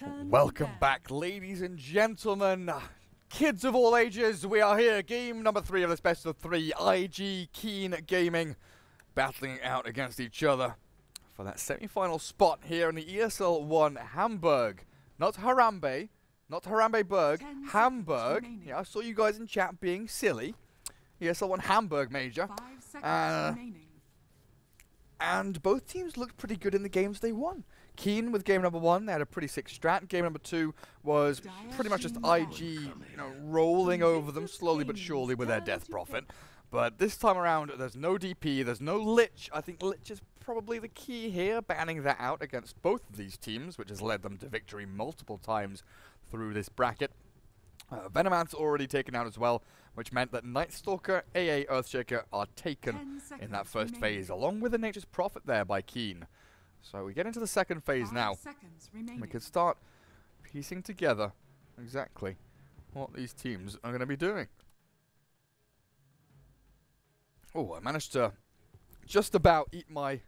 Welcome back, ladies and gentlemen, kids of all ages. We are here, game number 3 of this best of 3. IG Keen Gaming battling it out against each other for that semi-final spot here in the ESL One Hamburg. Not Harambe, not Harambe-burg, Hamburg. Yeah, I saw you guys in chat being silly. ESL One Hamburg major. 5 seconds remaining. And both teams looked pretty good in the games they won. Keen with game number 1, they had a pretty sick strat. Game number 2 was pretty much just IG, rolling over them slowly but surely with their death prophet. But this time around, there's no DP, there's no Lich. I think Lich is probably the key here, banning that out against both of these teams, which has led them to victory multiple times through this bracket. Venomant's already taken out as well, which meant that Nightstalker, AA, Earthshaker are taken in that first phase, along with the Nature's Prophet there by Keen. So we get into the second phase now. We can start piecing together exactly what these teams are going to be doing. Oh, I managed to just about eat my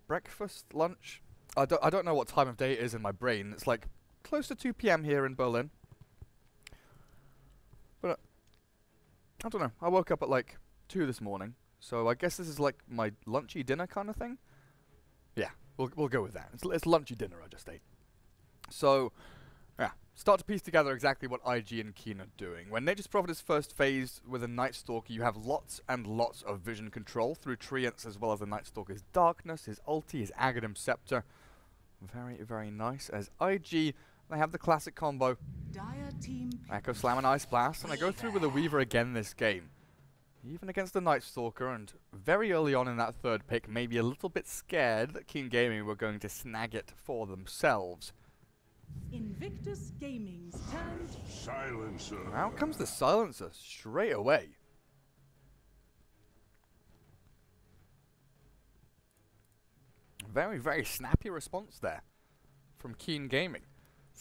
breakfast, lunch. I don't know what time of day it is in my brain. It's like close to 2 PM here in Berlin. But I don't know. I woke up at like 2 this morning. So I guess this is like my lunchy dinner kind of thing. Yeah, we'll go with that. It's lunchy dinner I just ate. So, yeah, start to piece together exactly what IG and Keen are doing. When Nature's Prophet is first phased with a Nightstalker, you have lots and lots of vision control through Treants as well as the Nightstalker's Darkness, his ulti, his Aghanim Scepter. Very, very nice. As IG, they have the classic combo. Echo Slam and Ice Blast, and I go through with a Weaver again this game. Even against the Nightstalker, and very early on in that third pick, maybe a little bit scared that Keen Gaming were going to snag it for themselves. Invictus Gaming's turn. Silencer. Out comes the Silencer straight away. Very, very snappy response there from Keen Gaming.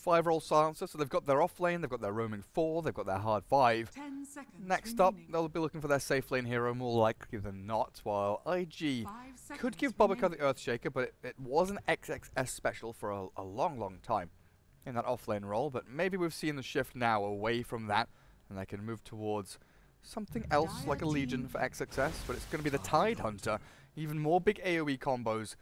5-roll Silencer, so they've got their off lane, they've got their roaming 4, they've got their hard 5. 10 seconds Next remaining. up, they'll be looking for their safe lane hero more likely than not, while IG 5 could seconds give Barclaycard the remaining. Earthshaker, but it was an XXS special for a long, long time in that off-lane role, but maybe we've seen the shift now away from that, and they can move towards something else like a Legion for XXS, but it's going to be the Tide Hunter. Even more big AoE combos.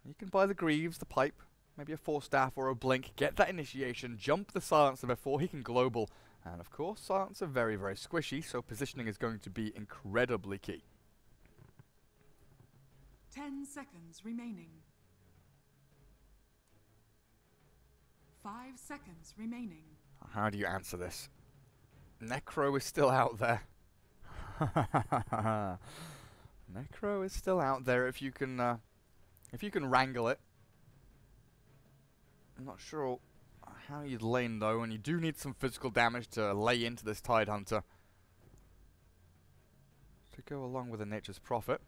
You can buy the Greaves, the Pipe, maybe a 4-staff or a Blink, get that initiation, jump the Silencer before he can global, and of course Silencer very, very squishy, so positioning is going to be incredibly key. 10 seconds remaining. 5 seconds remaining. How do you answer this? Necro is still out there. Necro is still out there if you can wrangle it. I'm not sure how you'd lane though, and you do need some physical damage to lay into this Tide Hunter to go along with the Nature's Prophet.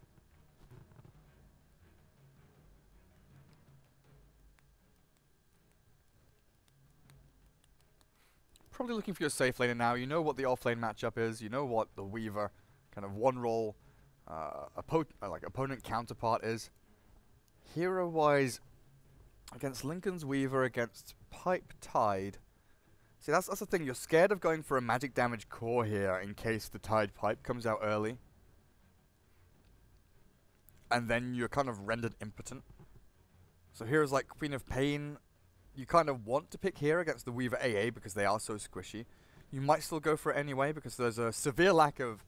Probably looking for your safe laner now. You know what the offlane matchup is. You know what the Weaver kind of one-roll opponent counterpart is. Hero-wise, against Lincoln's Weaver, against Pipe Tide. See, that's the thing. You're scared of going for a magic damage core here in case the Tide Pipe comes out early. And then you're kind of rendered impotent. So heroes like Queen of Pain, you kind of want to pick here against the Weaver AA because they are so squishy. You might still go for it anyway because there's a severe lack of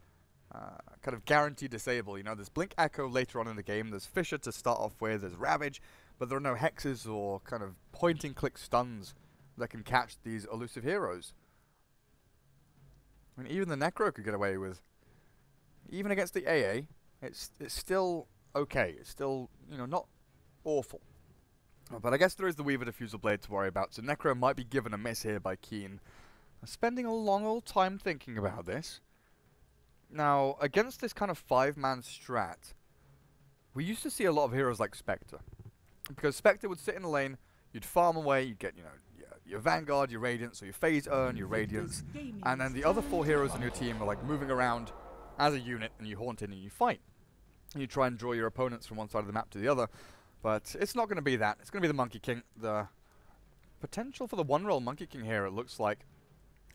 kind of guaranteed disable. You know, there's Blink Echo later on in the game, there's Fissure to start off with, there's Ravage, but there are no hexes or kind of point-and-click stuns that can catch these elusive heroes. I mean, even the Necro could get away with. Even against the AA, it's still okay. It's still, you know, not awful. But I guess there is the Weaver Diffusal Blade to worry about, so Necro might be given a miss here by Keen. Spending a long old time thinking about this. Now, against this kind of 5-man strat, we used to see a lot of heroes like Spectre. Because Spectre would sit in the lane, you'd farm away, you'd get, you know, your Vanguard, your Radiance, or your Phase Urn, your Radiance, and then the other 4 heroes on your team are like moving around as a unit, and you haunt in and you fight. And you try and draw your opponents from one side of the map to the other. But it's not going to be that. It's going to be the Monkey King, the potential for the one-roll Monkey King here, it looks like.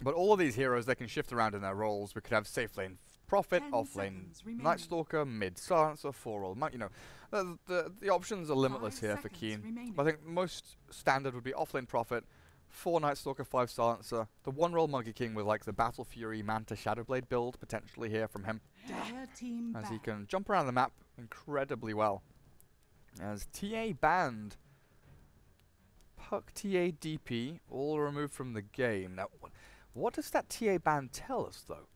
But all of these heroes, they can shift around in their roles. We could have safe lane Prophet, off lane Night Stalker, mid Silencer, 4-roll Monk. You know, the options are limitless here for Keen. But I think most standard would be off lane Prophet, 4 Night Stalker, 5 Silencer, the one-roll Monkey King with like the Battle Fury Manta Shadowblade build potentially here from him. As he can jump around the map incredibly well. As TA banned, Puck, TA, DP, all removed from the game. Now, what does that TA ban tell us, though?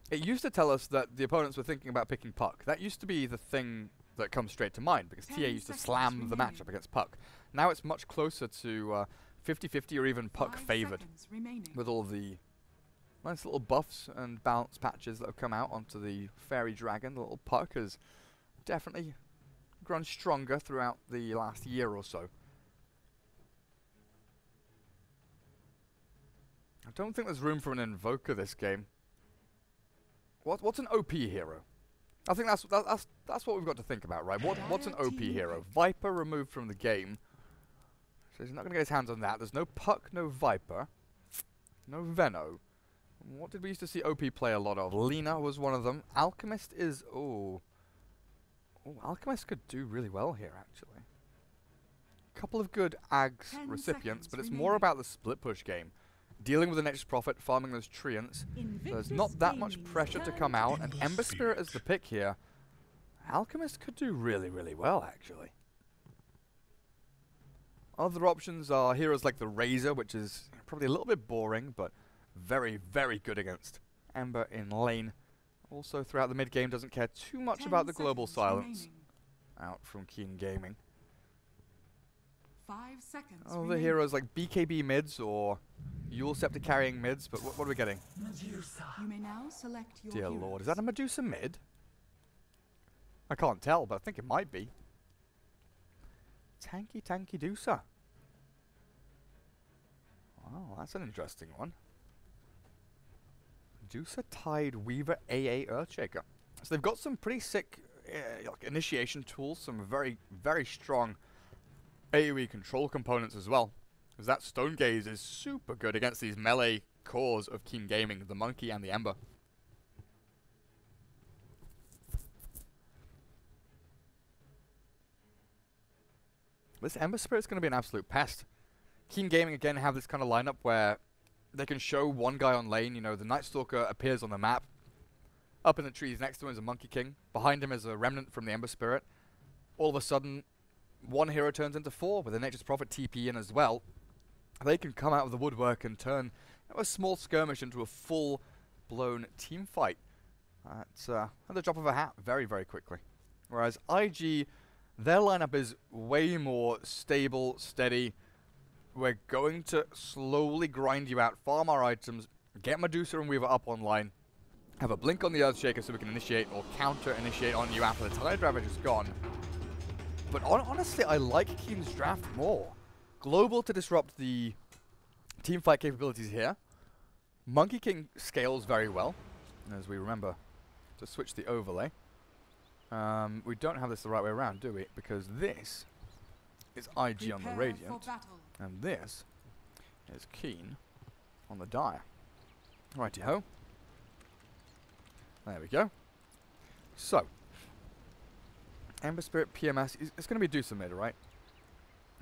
It used to tell us that the opponents were thinking about picking Puck. That used to be the thing that comes straight to mind, because TA used to slam the matchup against Puck. Now it's much closer to 50-50 or even Puck favored, with all the nice little buffs and bounce patches that have come out onto the Fairy Dragon. The little Puck has definitely grown stronger throughout the last year or so. I don't think there's room for an Invoker this game. What's an OP hero? I think that's what we've got to think about, right? What's an OP hero? Viper removed from the game, so he's not going to get his hands on that. There's no Puck, no Viper, no Veno. What did we used to see OP play a lot of? Lina was one of them. Alchemist is Alchemist could do really well here actually. Couple of good Ags recipients, but it's more about the split push game. Dealing with the Nature's Prophet, farming those treants. There's not that much pressure to come out, and Ember Spirit is the pick here. Alchemist could do really, really well, actually. Other options are heroes like the Razor, which is probably a little bit boring, but very, very good against Ember in lane. Also, throughout the mid-game, doesn't care too much about the global silence. Out from Keen Gaming. 5 seconds Other heroes like BKB mids or Yule Scepter carrying mids, but what are we getting? You may now select your Dear heroes. Lord, is that a Medusa mid? I can't tell, but I think it might be. Tanky Dusa. Wow, that's an interesting one. Medusa Tide Weaver AA Earthshaker. So they've got some pretty sick like initiation tools, some very, very strong AoE control components as well. Because that Stone Gaze is super good against these melee cores of Keen Gaming, the Monkey and the Ember. This Ember Spirit's going to be an absolute pest. Keen Gaming again have this kind of lineup where they can show one guy on lane, you know, the Night Stalker appears on the map. Up in the trees next to him is a Monkey King. Behind him is a remnant from the Ember Spirit. All of a sudden, one hero turns into 4 with a Nature's Prophet TP in as well. They can come out of the woodwork and turn a small skirmish into a full-blown team fight at the drop of a hat very, very quickly. Whereas IG, their lineup is way more stable, steady. We're going to slowly grind you out, farm our items, get Medusa and Weaver up online, have a blink on the Earthshaker so we can initiate or counter-initiate on you after the Tide Ravage is gone. But honestly, I like Keen's draft more. Global to disrupt the teamfight capabilities here. Monkey King scales very well, as we remember to switch the overlay. We don't have this the right way around, do we? Because this is IG on the Radiant, and this is Keen on the Dire. Righty-ho. There we go. So, Ember Spirit PMS, it's going to be Medusa mid, right?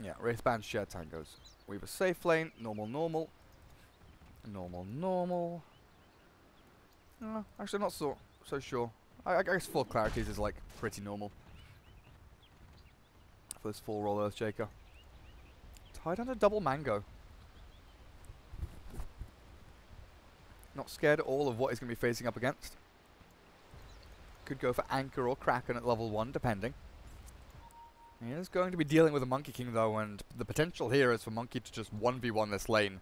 Yeah, Wraithband, Shared Tangos. Weaver safe lane, normal. Actually, not so sure. I guess full clarities is like pretty normal for this full roll Earthshaker. Tied under double mango. Not scared at all of what he's going to be facing up against. Could go for Anchor or Kraken at level 1, depending. He is going to be dealing with a Monkey King, though, and the potential here is for Monkey to just 1v1 this lane.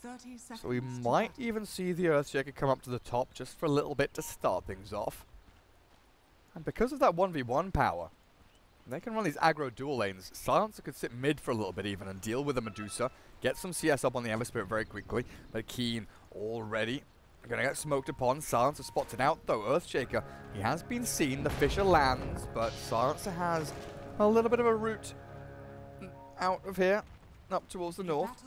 30 seconds So we might even see the Earthshaker come up to the top just for a little bit to start things off. And because of that 1v1 power, they can run these aggro dual lanes. Silencer could sit mid for a little bit even and deal with a Medusa, get some CS up on the Ember Spirit very quickly, but Keen already going to get smoked upon. Silencer spots it out, though. Earthshaker, he has been seen. The Fisher lands, but Silencer has a little bit of a route out of here, up towards the north.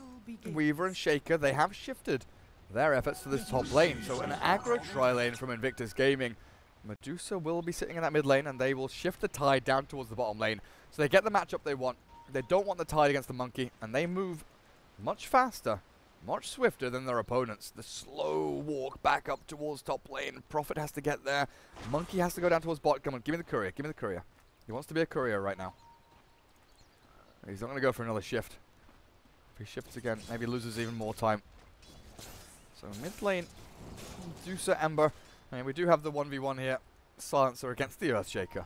Weaver and Shaker, they have shifted their efforts to this top lane. So an aggro tri-lane from Invictus Gaming. Medusa will be sitting in that mid lane, and they will shift the Tide down towards the bottom lane. So they get the matchup they want. They don't want the Tide against the Monkey, and they move much faster, much swifter than their opponents. The slow walk back up towards top lane. Prophet has to get there. Monkey has to go down towards bot. Come on, give me the courier. Give me the courier. He wants to be a courier right now. He's not going to go for another shift. If he shifts again, maybe loses even more time. So mid lane, Medusa, Ember. And we do have the 1v1 here. Silencer against the Earthshaker.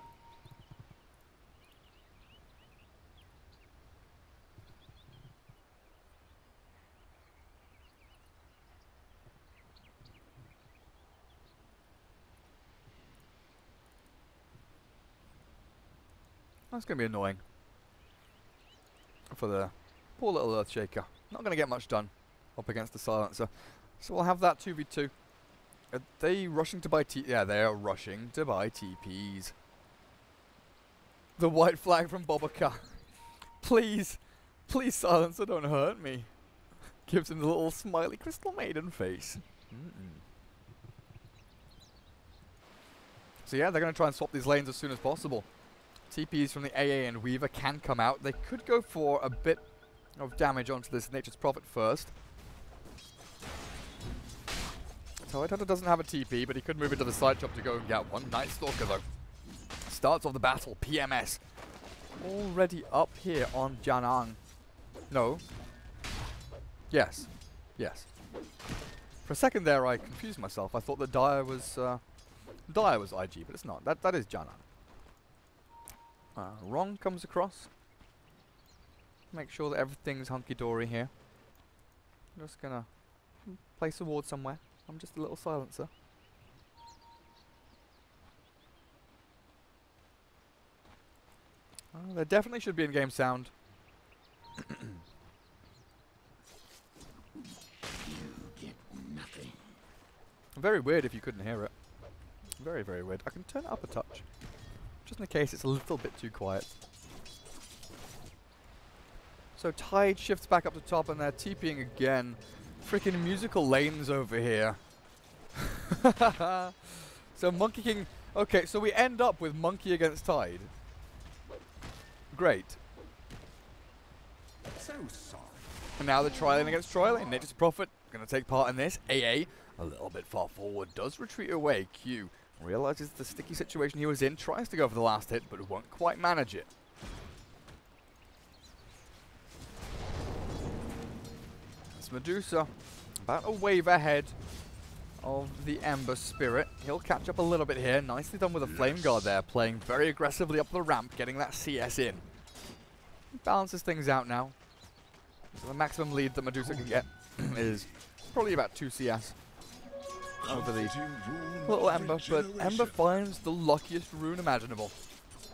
That's going to be annoying for the poor little Earthshaker. Not going to get much done up against the Silencer. So we'll have that 2v2. Are they rushing to buy Yeah, they are rushing to buy TPs. The white flag from Bobaka. Please, please Silencer, don't hurt me. Gives him the little smiley Crystal Maiden face. So yeah, they're going to try and swap these lanes as soon as possible. TPs from the AA and Weaver can come out. They could go for a bit of damage onto this Nature's Prophet first. Hunter doesn't have a TP, but he could move into the side shop to go and get one. Night Stalker, though, starts off the battle. PMS already up here on Janang. No. Yes. Yes. For a second there, I confused myself. I thought that Dire was IG, but it's not. That is Janang. Wrong comes across. Make sure that everything's hunky-dory here. I'm just gonna place a ward somewhere. I'm just a little silencer. There definitely should be in-game sound. Very weird if you couldn't hear it. Very, very weird. I can turn it up a touch, just in case it's a little bit too quiet. So Tide shifts back up to top, and they're TPing again. Freaking musical lanes over here. So Monkey King. Okay, so we end up with Monkey against Tide. Great. So sorry. And now they're tri-lane against tri-lane. Nature's Prophet going to take part in this. AA a little bit far forward, does retreat away. Q realizes the sticky situation he was in, tries to go for the last hit, but won't quite manage it. That's Medusa, about a wave ahead of the Ember Spirit. He'll catch up a little bit here. Nicely done with a Flame Guard there, playing very aggressively up the ramp, getting that CS in. Balances things out now. So the maximum lead that Medusa can get is probably about 2 CS over the little Ember, but Ember finds the luckiest rune imaginable.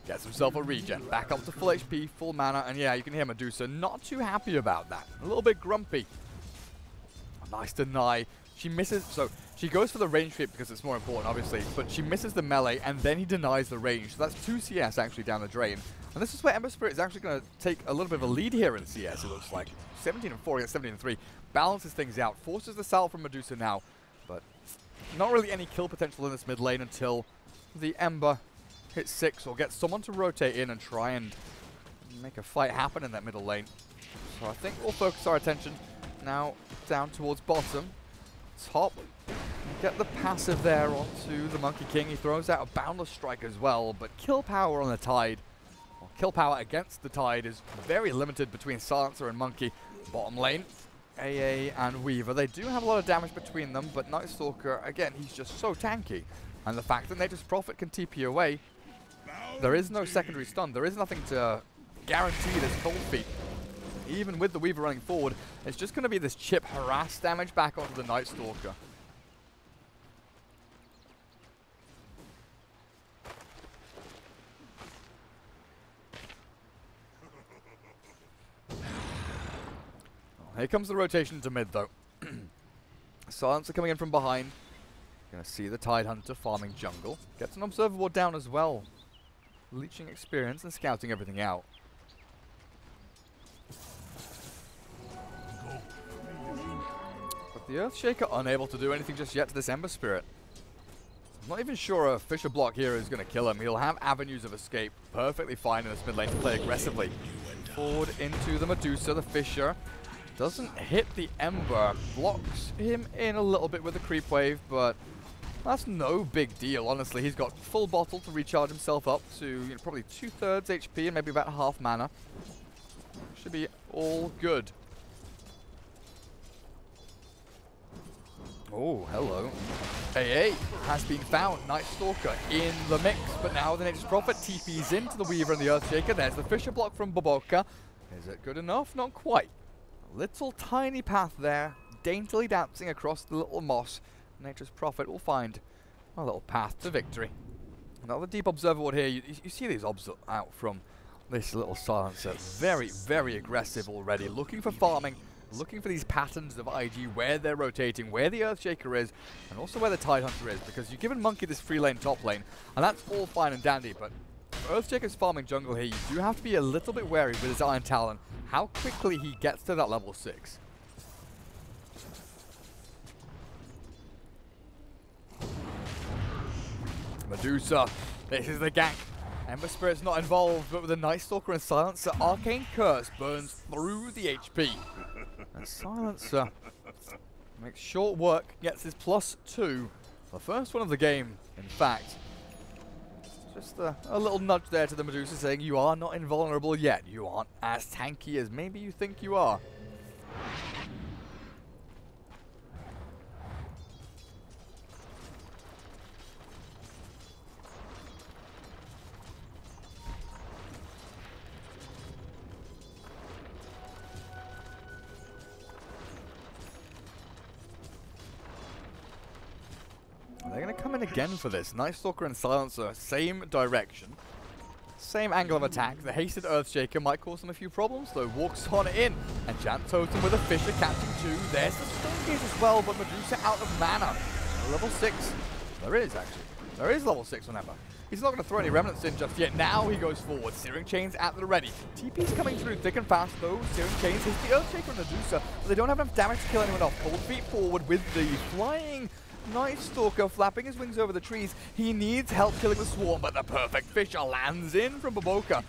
Gets himself a regen, back up to full HP, full mana, and yeah, you can hear Medusa not too happy about that. A little bit grumpy. A nice deny. She misses, so she goes for the range sweep because it's more important, obviously, but she misses the melee, and then he denies the range. So that's 2 CS actually down the drain. And this is where Ember Spirit is actually going to take a little bit of a lead here in CS, it looks like. 17-4 against 17-3. Balances things out, forces the salve from Medusa now, but not really any kill potential in this mid lane until the Ember hits 6 or gets someone to rotate in and try and make a fight happen in that middle lane. So I think we'll focus our attention now down towards bottom. Top. Get the passive there onto the Monkey King. He throws out a Boundless Strike as well, but kill power on the Tide, or kill power against the Tide, is very limited between Silencer and Monkey. Bottom lane, AA and Weaver. They do have a lot of damage between them, but Night Stalker, again, he's just so tanky. And the fact that Nature's Prophet can TP away, there is no secondary stun. There is nothing to guarantee this cold feet. Even with the Weaver running forward, it's just going to be this chip harass damage back onto the Night Stalker. Here comes the rotation to mid, though. Silencer coming in from behind. Gonna see the Tide Hunter farming jungle. Gets an Observer Ward down as well. Leeching experience and scouting everything out. The Earthshaker unable to do anything just yet to this Ember Spirit. I'm not even sure a Fissure block here is going to kill him. He'll have avenues of escape perfectly fine in this mid lane to play aggressively. Forward into the Medusa, the Fissure. Doesn't hit the Ember. Blocks him in a little bit with the creep wave, but that's no big deal, honestly. He's got full bottle to recharge himself up to probably 2/3 HP and maybe about half mana. Should be all good. Oh, hello. AA has been found. Night Stalker in the mix, but now the Nature's Prophet TP's into the Weaver and the Earthshaker. There's the Fissure block from Boboka. Is it good enough? Not quite. A little tiny path there, daintily dancing across the little moss. Nature's Prophet will find a little path to victory. Another deep observer ward here. You see these obs out from this little silencer. Very, very aggressive already. Looking for farming. Looking for these patterns of IG, where they're rotating, where the Earthshaker is, and also where the Tidehunter is, because you've given Monkey this free lane top lane, and that's all fine and dandy, but if Earthshaker's farming jungle here, you do have to be a little bit wary with his Iron Talon, how quickly he gets to that level 6. Medusa, this is the gank. Ember Spirit's not involved, but with a Night Stalker and Silencer, Arcane Curse burns through the HP. And Silencer makes short work, gets his +2. The first one of the game, in fact. Just a little nudge there to the Medusa saying you are not invulnerable yet. You aren't as tanky as maybe you think you are. They're going to come in again for this. Night Stalker and Silencer, same direction. Same angle of attack. The hasted Earthshaker might cause them a few problems, though. Walks on in. And Jant Totem with a Fissure catching 2. There's the Stonegate as well, but Medusa out of mana. Level 6. There is, actually. There is level 6 on Ember. He's not going to throw any remnants in just yet. Now he goes forward. Searing Chains at the ready. TP's coming through thick and fast, though. Searing Chains hits the Earthshaker and Medusa, but they don't have enough damage to kill anyone off. Cold Feet forward with the flying Night Stalker flapping his wings over the trees. He needs help killing the swarm, but the perfect Fissure lands in from Boboka.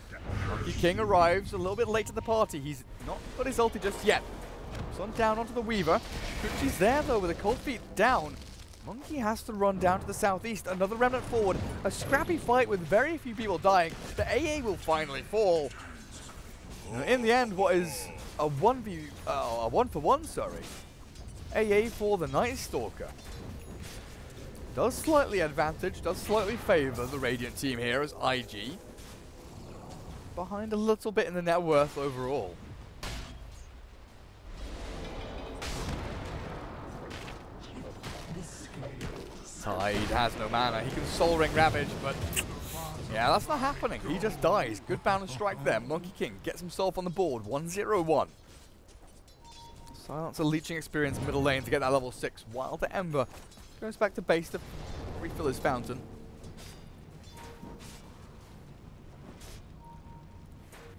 Monkey King arrives a little bit late to the party. He's not got his ulti just yet. Jumps on down onto the Weaver. Gucci's there though with a Cold Feet down. Monkey has to run down to the southeast. Another remnant forward. A scrappy fight with very few people dying. The AA will finally fall. In the end, what is a 1-for-1, sorry. AA for the Night Stalker. Does slightly advantage, does slightly favour the Radiant team here as IG. Behind a little bit in the net worth overall. Tide has no mana. He can Soul Ring Ravage, but yeah, that's not happening. He just dies. Good balance strike there. Monkey King gets himself on the board. 1-0-1. Silencer leeching experience middle lane to get that level 6, while the Ember goes back to base to refill his fountain.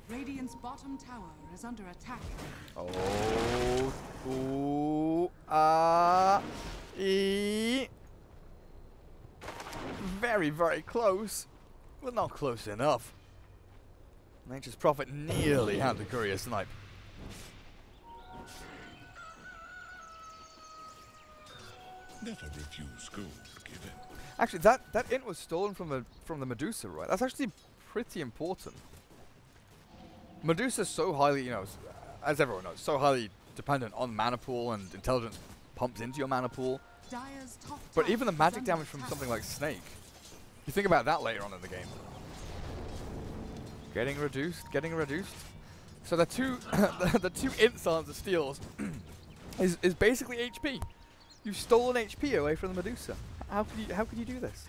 Radiant's bottom tower is under attack. Oh, ooh, very, very close, but not close enough. Nature's Prophet nearly had the courier snipe. Never refuse gold given. Actually, that int was stolen from the Medusa, right? That's actually pretty important. Medusa's so highly, you know, as everyone knows, so highly dependent on mana pool, and intelligence pumps into your mana pool. But even the magic damage from something like Snake, you think about that later on in the game. Getting reduced, getting reduced. So the two the two int silencer steals is basically HP. You've stolen HP away from the Medusa. How could you do this?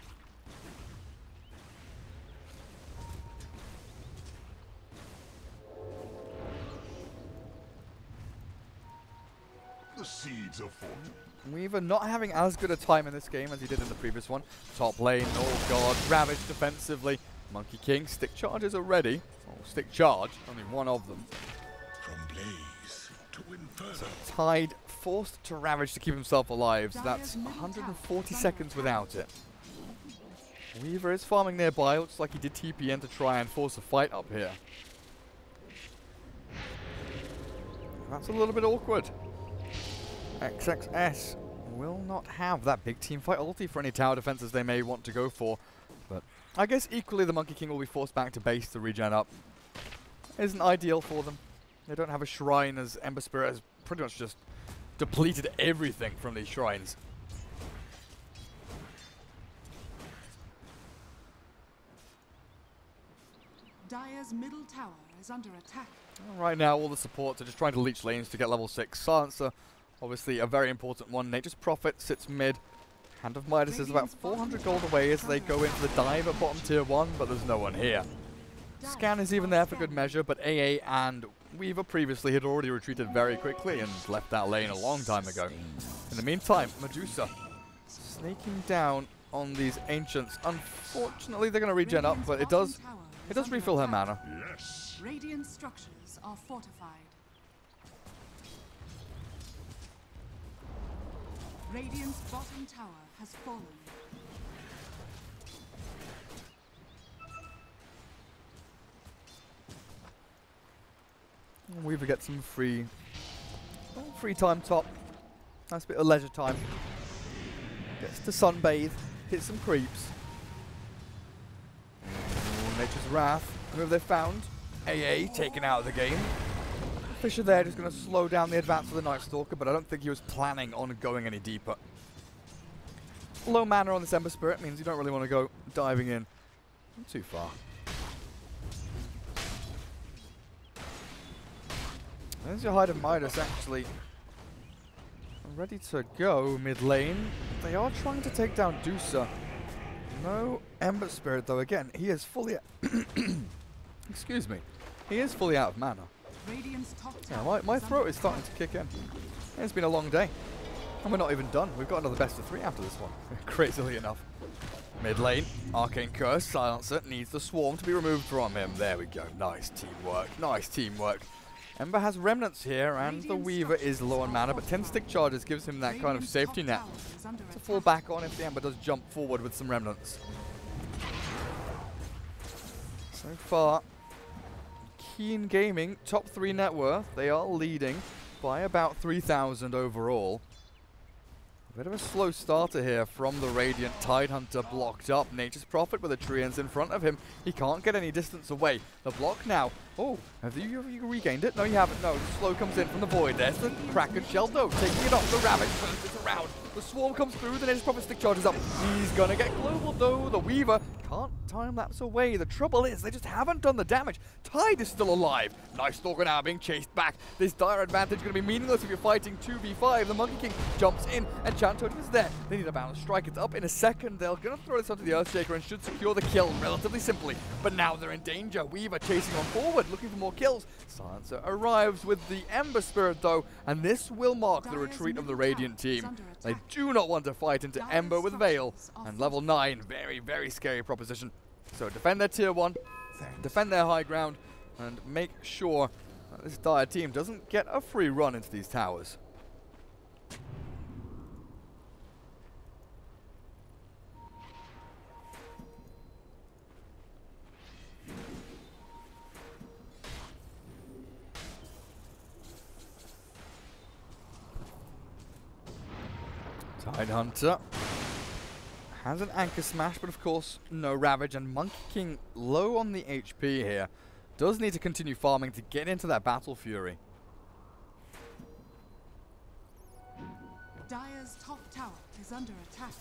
The seeds of fortune. Weaver not having as good a time in this game as he did in the previous one. Top lane, oh god, Ravage defensively. Monkey King, stick charges are ready. Oh, stick charge, only one of them. From blaze to inferno. So Tide forced to Ravage to keep himself alive, so that's 140 seconds without it. Weaver is farming nearby, looks like he did TP in to try and force a fight up here. That's a little bit awkward. XXS will not have that big team fight ulti for any tower defenses they may want to go for, but I guess equally the Monkey King will be forced back to base to regen up. Isn't ideal for them. They don't have a shrine, as Ember Spirit has pretty much just depleted everything from these shrines. Dire's middle tower is under attack. Right now, all the supports are just trying to leech lanes to get level 6. Silencer, obviously a very important one. Nature's Prophet sits mid. Hand of Midas is about 400 gold away as they go into the dive at bottom tier 1, but there's no one here. Scan is even there for good measure, but AA and Weaver previously had already retreated very quickly and left that lane a long time ago. In the meantime, Medusa snaking down on these Ancients. Unfortunately, they're going to regen up, but it does refill her mana. Yes. Radiant structures are fortified. Radiant's bottom tower has fallen. Weaver gets some free time top. Nice bit of leisure time. Gets to sunbathe, hit some creeps. Ooh, Nature's Wrath. Who have they found? AA taken out of the game. Fisher there just going to slow down the advance of the Night Stalker, but I don't think he was planning on going any deeper. Low mana on this Ember Spirit means you don't really want to go diving in too far. There's your Hide of Midas actually ready to go mid lane. They are trying to take down Dusa. No Ember Spirit though. Again, he is fully excuse me. He is fully out of mana. Yeah, my throat is starting to kick in. It's been a long day. And we're not even done. We've got another best of 3 after this one. Crazily enough. Mid lane, Arcane Curse, Silencer needs the Swarm to be removed from him. There we go. Nice teamwork. Nice teamwork. Ember has Remnants here, and the Weaver is low on mana, but 10 stick charges gives him that kind of safety net to fall back on if the Ember does jump forward with some Remnants. So far, Keen Gaming, top 3 net worth. They are leading by about 3,000 overall. A bit of a slow starter here from the Radiant. Tidehunter blocked up. Nature's Prophet with a Treants in front of him. He can't get any distance away. The block now. Oh, have you regained it? No, you haven't. No, the slow comes in from the void. There's the Kraken Shell. No, taking it off. The Ravage turns it around. The Swarm comes through. The Nature's Prophet stick charges up. He's going to get global though. The Weaver can't time-lapse away. The trouble is they just haven't done the damage. Tide is still alive. Nice Stalker now being chased back. This dire advantage going to be meaningless if you're fighting 2v5. The Monkey King jumps in and Chantoad is there. They need a balance strike. It's up in a second. They're going to throw this onto the Earthshaker and should secure the kill relatively simply. But now they're in danger. Weaver chasing on forward, looking for more kills. Silencer arrives with the Ember Spirit though, and this will mark the retreat of the Radiant team. They do not want to fight into Ember with Veil, and level 9, very, very scary proposition. So defend their tier 1, defend their high ground, and make sure that this dire team doesn't get a free run into these towers. Tidehunter has an Anchor Smash, but of course no Ravage, and Monkey King low on the HP here. Does need to continue farming to get into that Battle Fury. Dire's top tower is under attack.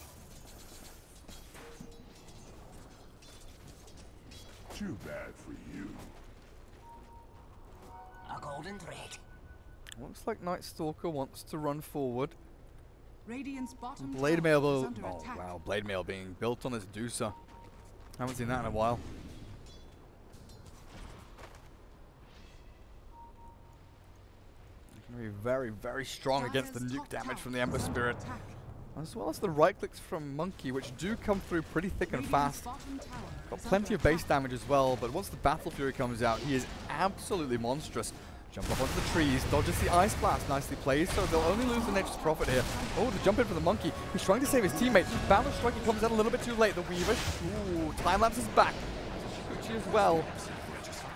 Too bad for you. A golden thread. Looks like Night Stalker wants to run forward. Radiant's bottom Blade tower Mail, is under oh attack. wow, Blade Mail being built on this Dusa. Haven't seen that in a while. Going to be very, very strong against the nuke damage from the Ember Spirit, as well as the right clicks from Monkey, which do come through pretty thick and fast. Got plenty of base damage as well, but once the Battle Fury comes out, he is absolutely monstrous. Jump up onto the trees, dodges the Ice Blast, nicely played, so they'll only lose the Nature's Prophet here. Oh, the jump in for the Monkey. He's trying to save his teammate. Balance Striking comes out a little bit too late. The Weaver, ooh, time-lapse is back. Shikuchi as well.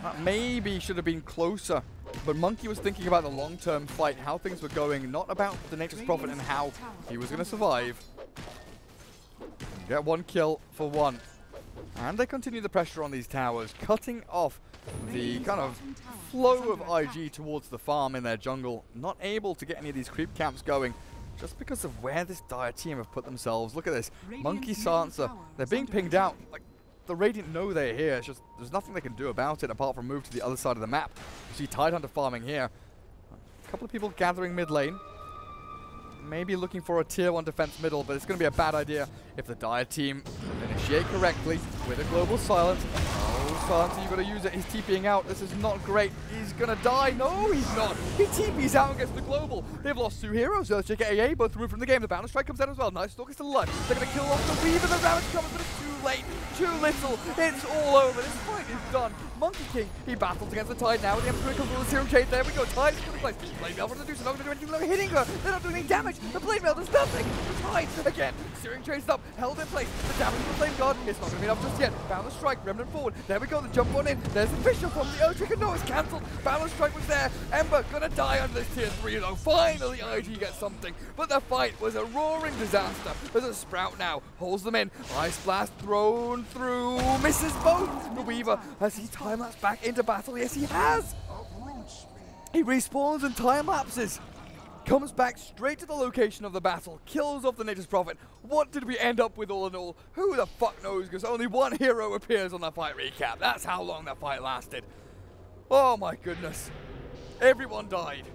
That maybe should have been closer, but Monkey was thinking about the long-term fight, how things were going, not about the Nature's Prophet and how he was going to survive. Get one kill for one. And they continue the pressure on these towers, cutting off the kind of flow of IG towards the farm in their jungle. Not able to get any of these creep camps going just because of where this dire team have put themselves. Look at this. Monkey Silencer. They're being pinged out. Like, the Radiant know they're here. It's just there's nothing they can do about it apart from move to the other side of the map. You see Tidehunter farming here. A couple of people gathering mid lane. Maybe looking for a tier 1 defense middle, but it's going to be a bad idea if the dire team initiate correctly with a global silence. Oh, Silencer, you've got to use it. He's TPing out. This is not great. He's going to die. No, he's not. He TPs out and gets the global. They've lost 2 heroes. Earthshake AA both removed from the game. The Bounce Strike comes out as well. Nice Stalk is still alive. They're going to kill off the Weaver. The damage comes, but it's too late. Too little. It's all over. This fight is done. Monkey King, he battles against the Tide now with the Emperor comes with the Serum Shade. There we go. Tide is going to place. Blade Mail for the Medusa. Not going to do anything. They're hitting her. They're not doing any damage. The Blade Mail does nothing. The Tide again. Searing Shade up. Held in place. The damage from the Flame Guard. It's not going to be enough just yet. Balance Strike. Remnant forward. There we go. The jump on in. There's the Fisher from the Earthshake. No, it's cancelled. Balance Strike was there. Ember going to die under this tier 3 though. Finally, IG gets something. But the fight was a roaring disaster. There's a Sprout now. Holds them in. Ice Blast thrown through. Misses both. The Weaver, has he time-lapsed back into battle? Yes, he has. He respawns and time-lapses. Comes back straight to the location of the battle. Kills off the Nature's Prophet. What did we end up with all in all? Who the fuck knows? Because only one hero appears on the fight recap. That's how long that fight lasted. Oh my goodness. Everyone died.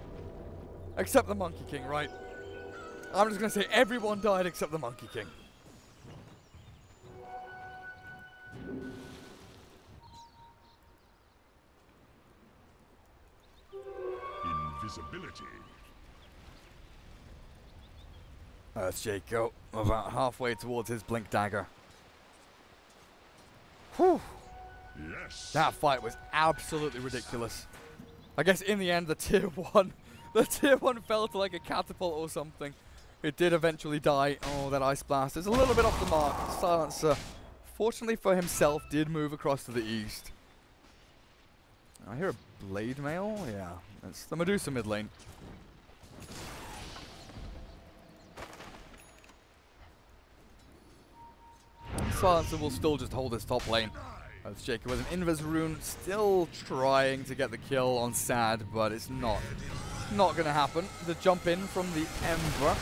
Except the Monkey King, right? I'm just going to say everyone died except the Monkey King. Invisibility. Earthshake go about halfway towards his Blink Dagger. Whew. Yes. That fight was absolutely ridiculous. I guess in the end the tier 1 fell to like a catapult or something. It did eventually die. Oh, that Ice Blast is a little bit off the mark. Silencer, fortunately for himself, did move across to the east. I hear a Blade Mail. Yeah, it's the Medusa mid lane. Silencer will still just hold his top lane. Earthshake with an Invis rune, still trying to get the kill on Sad, but it's not going to happen. The jump in from the Ember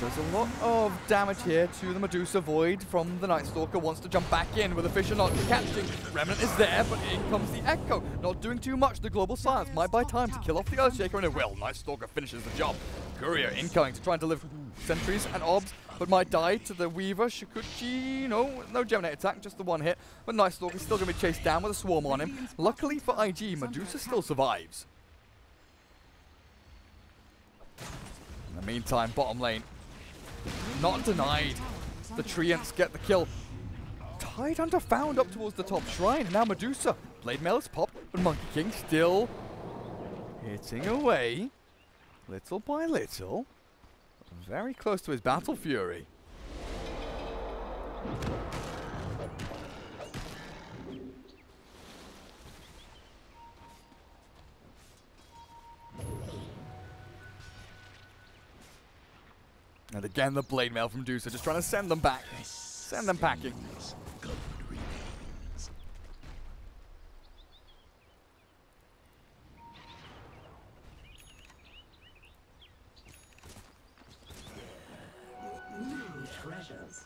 does a lot of damage here to the Medusa. Void from the Night Stalker wants to jump back in with a Fisher not catching. Remnant is there, but in comes the Echo. Not doing too much. The global silence might buy time to kill off the Earthshaker, and it will. Night Stalker finishes the job. Courier incoming to try and deliver sentries and obs, but might die to the Weaver. Shikuchi, no Geminate attack, just the one hit. But Night Stalker is still going to be chased down with a swarm on him. Luckily for IG, Medusa still survives. In the meantime, bottom lane. Not denied. The Treants get the kill. Tidehunter found up towards the top shrine. Now Medusa. Blade Mail is popped, but Monkey King still hitting away. Little by little. Very close to his Battle Fury. And again, the Blade Mail from Medusa, just trying to send them back. Send them packing. Treasures.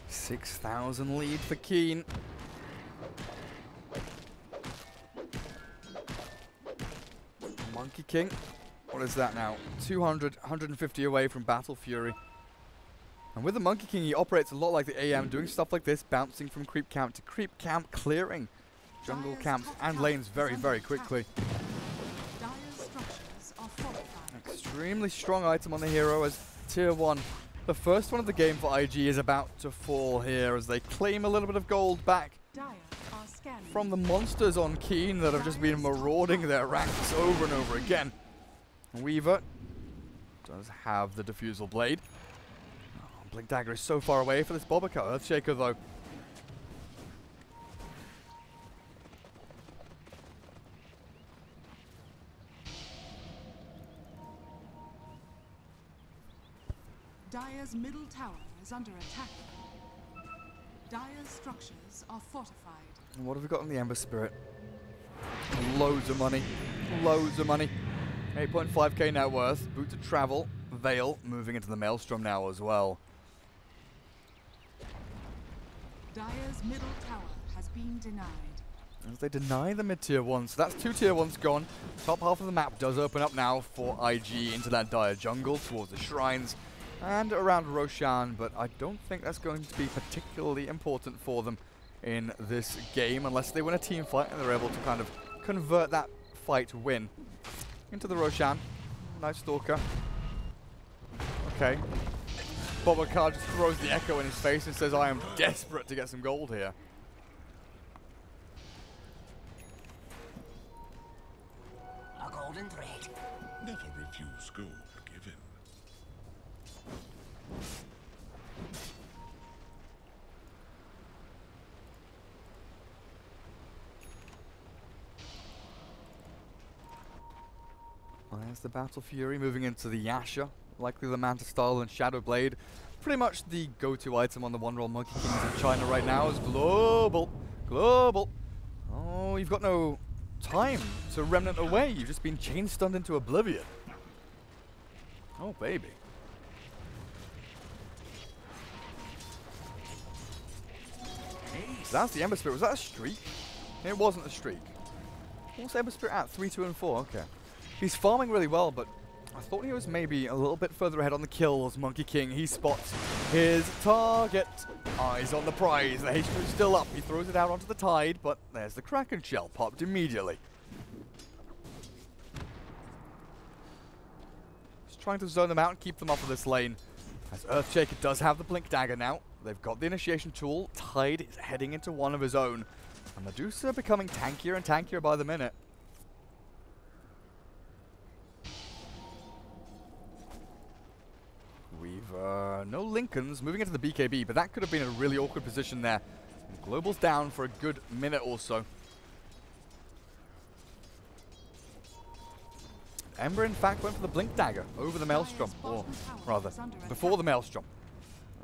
6,000 lead for Keen. Monkey King, what is that now? 200, 150 away from Battle Fury. And with the Monkey King, he operates a lot like the AM, doing stuff like this, bouncing from creep camp to creep camp, clearing jungle camps and lanes very, very quickly. Extremely strong item on the hero as tier 1 The first one of the game for IG is about to fall here as they claim a little bit of gold back Dire are scanning. from the monsters on Keen that have just been marauding their ranks over and over again. Weaver does have the Diffusal Blade. Oh, Blink Dagger is so far away for this Barclaycard Earthshaker though. Dire's middle tower is under attack. Dire's structures are fortified. And what have we got on the Ember Spirit? Loads of money. Loads of money. 8.5k net worth. Boot to travel. Veil moving into the Maelstrom now as well. Dire's middle tower has been denied. As they deny the mid-tier 1, so that's 2 tier 1s gone. Top half of the map does open up now for IG into that Dire jungle towards the shrines and around Roshan, but I don't think that's going to be particularly important for them in this game unless they win a team fight and they're able to kind of convert that fight win into the Roshan. Nice Stalker. Okay. Barclaycard just throws the echo in his face and says, I am desperate to get some gold here. A golden thread. Never refuse gold given. There's the Battle Fury moving into the Yasha. Likely the Manta Style and Shadow Blade. Pretty much the go-to item on the one-roll Monkey Kings in China right now is global. Global. Oh, you've got no time to remnant away. You've just been chain stunned into oblivion. Oh, baby. So that's the Ember Spirit. Was that a streak? It wasn't a streak. What's Ember Spirit at? 3, 2, and 4. Okay. He's farming really well, but I thought he was maybe a little bit further ahead on the kills. Monkey King, he spots his target. Eyes on the prize. The H2 is still up. He throws it out onto the tide, but there's the Kraken Shell popped immediately. Just trying to zone them out and keep them off of this lane. As Earthshaker does have the Blink Dagger now. They've got the initiation tool. Tide is heading into one of his own. And Medusa becoming tankier and tankier by the minute. We've no Lincolns moving into the BKB, but that could have been a really awkward position there. And Global's down for a good minute or so. Ember, in fact, went for the Blink Dagger over the Maelstrom, or rather, before the Maelstrom.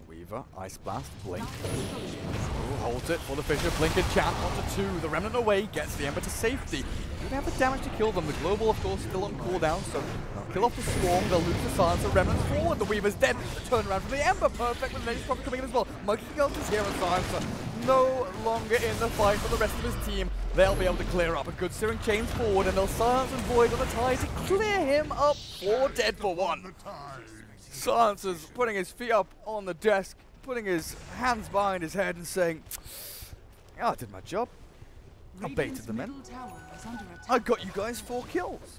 Weaver, Ice Blast, Blink. Oh, holds it for the Fisher. Blink and Champ onto 2. The Remnant away gets the Ember to safety. They have the damage to kill them. The Global, of course, still on cooldown, so they'll kill off the Swarm. They'll lose the Silence. The Remnant's forward. The Weaver's dead. The turnaround from the Ember. Perfect with the next profit coming in as well. Monkey King is here and Silencer no longer in the fight for the rest of his team. They'll be able to clear up a good Searing Chains forward, and they'll silence and Void on the Tide to clear him up for dead for 1. Silencer's putting his feet up on the desk, putting his hands behind his head and saying, "Yeah, I did my job. I baited them in. I got you guys 4 kills."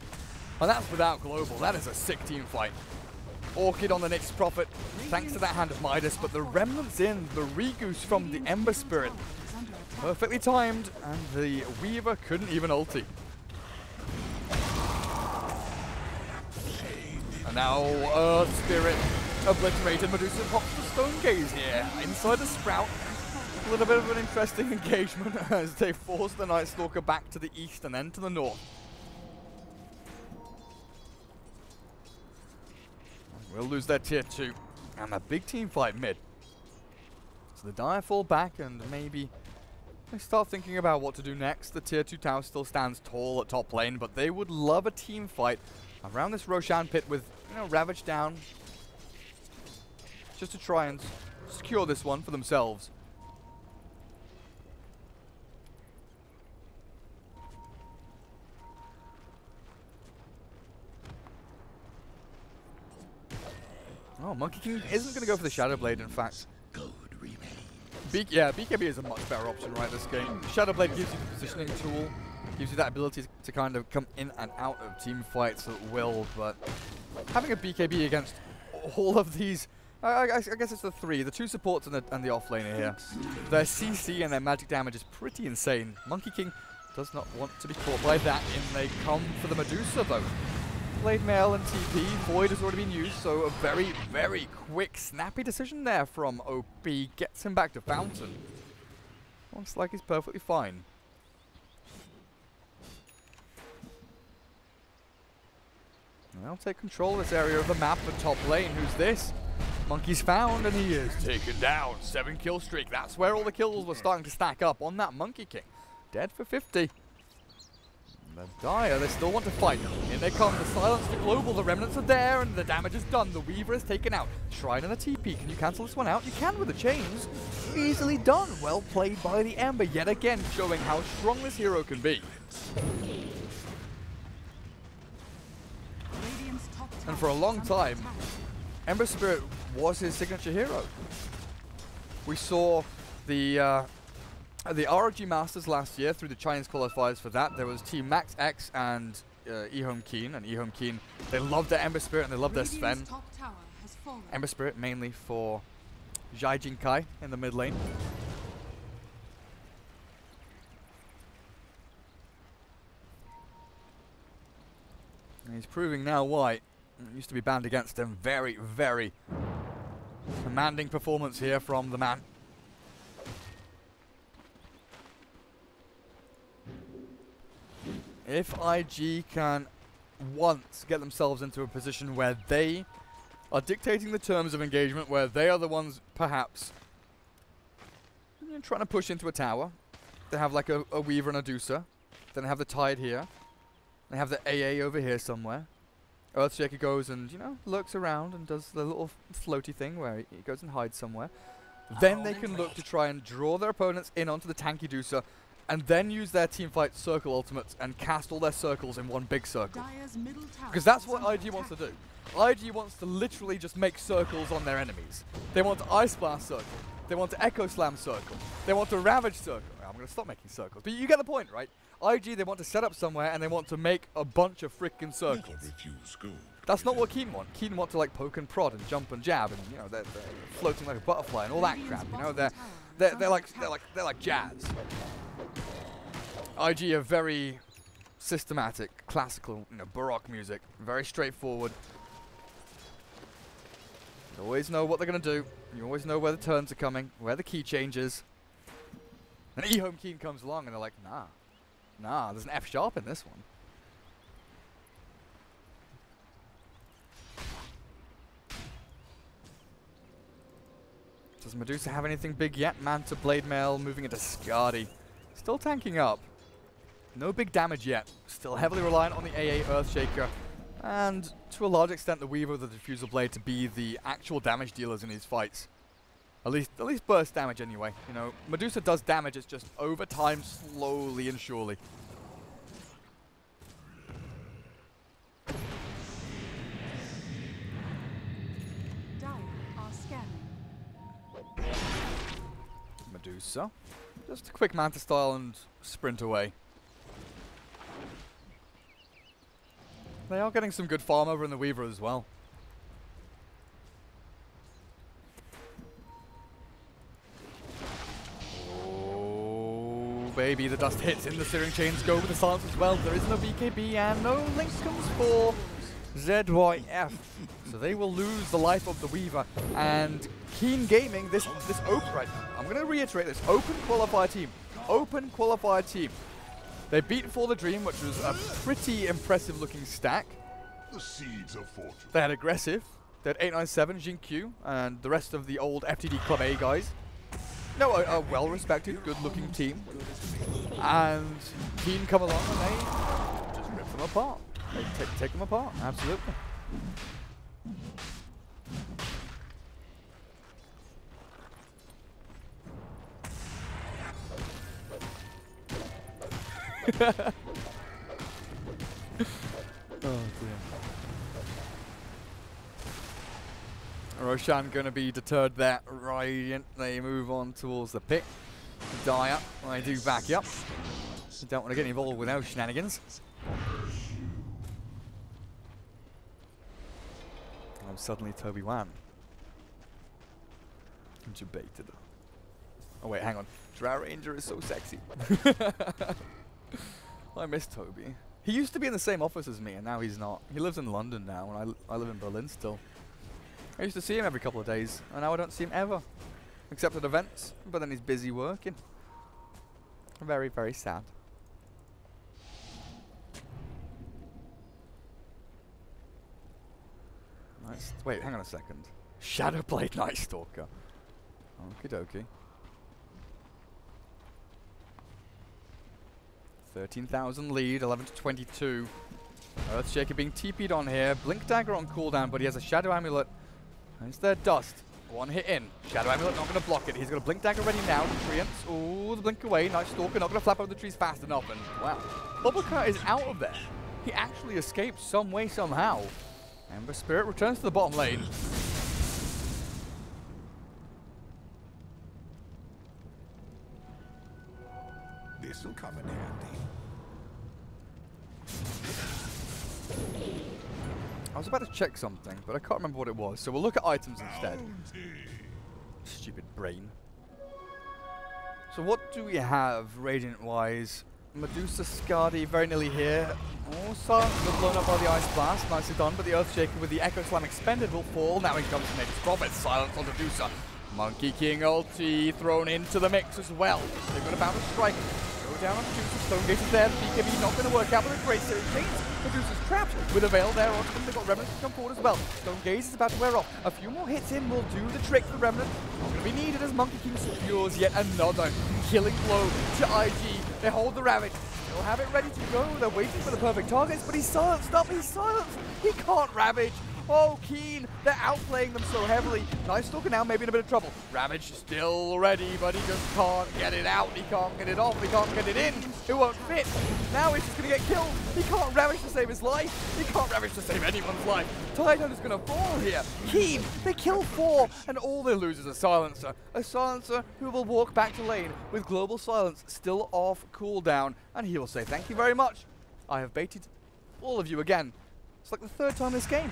And that's without Global. That is a sick team fight. Orchid on the next Prophet, thanks to that Hand of Midas, but the Remnant's in. The Regoose from the Ember Spirit. Perfectly timed, and the Weaver couldn't even ulti. And now Earth Spirit obliterated. Medusa pops the Stone Gaze here. Inside the Sprout. A little bit of an interesting engagement as they force the Night Stalker back to the east and then to the north. We'll lose their tier 2. And a big team fight mid. So the Dire fall back and maybe they start thinking about what to do next. The tier 2 tower still stands tall at top lane, but they would love a team fight around this Roshan pit with, you know, Ravage down. Just to try and secure this one for themselves. Oh, Monkey King isn't going to go for the Shadow Blade, in fact. BKB is a much better option right this game. Shadow Blade gives you the positioning tool, gives you that ability to kind of come in and out of team fights at will, but having a BKB against all of these I guess it's the three. The two supports and the off-laner here. Their CC and their magic damage is pretty insane. Monkey King does not want to be caught by that, and they come for the Medusa, though. Blade Mail and TP. Void has already been used, so a very, very quick, snappy decision there from OP. Gets him back to Fountain. Looks like he's perfectly fine. They'll take control of this area of the map for top lane. Who's this? Monkey's found, and he is taken down. 7-kill streak. That's where all the kills were starting to stack up on that Monkey King. Dead for 50. The Dire, they still want to fight. In they come, the silence, the global, the remnants are there, and the damage is done. The Weaver is taken out. Shrine and a TP. Can you cancel this one out? You can with the chains. Easily done. Well played by the Ember, yet again showing how strong this hero can be. And for a long time, Ember Spirit was his signature hero. We saw the ROG Masters last year through the Chinese qualifiers for that. There was Team Max X and Ehome Keen. And Ehome Keen, they loved their Ember Spirit and they loved their Sven. Ember Spirit mainly for Zhai Jinkai in the mid lane. And he's proving now why. It used to be banned against him. Very, very commanding performance here from the man. If IG can once get themselves into a position where they are dictating the terms of engagement, where they are the ones perhaps trying to push into a tower, they have like a Weaver and a Medusa, then they have the Tide here, they have the AA over here somewhere. Earthshaker goes and, you know, lurks around and does the little floaty thing where he goes and hides somewhere. Then they can look to try and draw their opponents in onto the tanky Medusa, and then use their teamfight circle ultimates and cast all their circles in one big circle. Because that's what IG wants to do. IG wants to literally just make circles on their enemies. They want to Ice Blast circle. They want to Echo Slam circle. They want to Ravage circle. I'm going to stop making circles. But you get the point, right? IG, they want to set up somewhere and they want to make a bunch of freaking circles. That's not what Keen want. Keen want to like poke and prod and jump and jab, and you know they're floating like a butterfly and all that crap. You know they're like jazz. IG are very systematic, classical, you know, baroque music, very straightforward. You always know what they're gonna do. You always know where the turns are coming, where the key changes. And Ehome Keen comes along and they're like, nah, there's an F sharp in this one. Does Medusa have anything big yet? Manta, Blade Mail, moving into Skadi. Still tanking up. No big damage yet. Still heavily reliant on the AA Earthshaker. And to a large extent the Weaver with the Diffusal Blade to be the actual damage dealers in these fights. At least burst damage anyway. You know, Medusa does damage, it's just over time, slowly and surely. Medusa. Just a quick Manta style and sprint away. They are getting some good farm over in the Weaver as well. Oh, baby, the dust hits in. The Searing Chains go with the silence as well. There is no BKB and no link comes for ZYF. So they will lose the life of the Weaver. And Keen Gaming, this open right now, I'm going to reiterate this, open qualifier team. Open qualifier team. They beat For the Dream, which was a pretty impressive looking stack. The seeds of fortune. They had Aggressive, they had 897, Jinkyu, and the rest of the old FTD Club A guys. No, a well-respected, good-looking team. And Keen come along and they just rip them apart. They take them apart, absolutely. Oh dear. Roshan going to be deterred there. Radiant, they move on towards the pit. Dire, they do back up. Don't want to get involved with those shenanigans. I'm suddenly Toby Wan. Debated. Oh wait, hang on. Drow Ranger is so sexy. I miss Toby. He used to be in the same office as me, and now he's not. He lives in London now, and I live in Berlin still. I used to see him every couple of days, and now I don't see him ever. Except at events, but then he's busy working. Very, very sad. Nice. Wait, hang on a second. Shadowblade Night Stalker. Okie dokie. 13,000 lead, 11 to 22. Earthshaker being TP'd on here. Blink Dagger on cooldown, but he has a Shadow Amulet. Is there dust? One hit in. Shadow Amulet not going to block it. He's got a Blink Dagger ready now. Treants. Ooh, the blink away. Nice Stalker. Not going to flap over the trees fast enough. And wow. Bubblecart is out of there. He actually escaped some way, somehow. Ember Spirit returns to the bottom lane. This'll come in handy. I was about to check something, but I can't remember what it was, so we'll look at items instead. Stupid brain. So what do we have Radiant-wise? Medusa Skadi very nearly here. Oh, Silence was blown up by the Ice Blast. Nicely done, but the Earthshaker with the Echo Slam expended will fall. Now in comes Nate's Prophet. Silence on Medusa. Monkey King ulti thrown into the mix as well. They've got a bound to strike. Go down on Medusa. Stonegate is there. The BKB not going to work out, but a great series change. Medusa's trapped with a veil there onto them. They've got Remnants to come forward as well. Stonegate is about to wear off. A few more hits in will do the trick for Remnant. Not going to be needed as Monkey King secures yet another killing blow to IG. They hold the Ravage. They'll have it ready to go. They're waiting for the perfect targets, but he's silenced up. He's silenced. He can't Ravage. Oh, Keen, they're outplaying them so heavily. Nice Stalker now, maybe in a bit of trouble. Ravage still ready, but he just can't get it out. He can't get it off. He can't get it in. It won't fit. Now he's just going to get killed. He can't Ravage to save his life. He can't Ravage to save anyone's life. Tidal is going to fall here. Keen, they kill 4, and all they lose is a Silencer. A Silencer who will walk back to lane with Global Silence still off cooldown, and he will say, thank you very much. I have baited all of you again. It's like the 3rd time this game.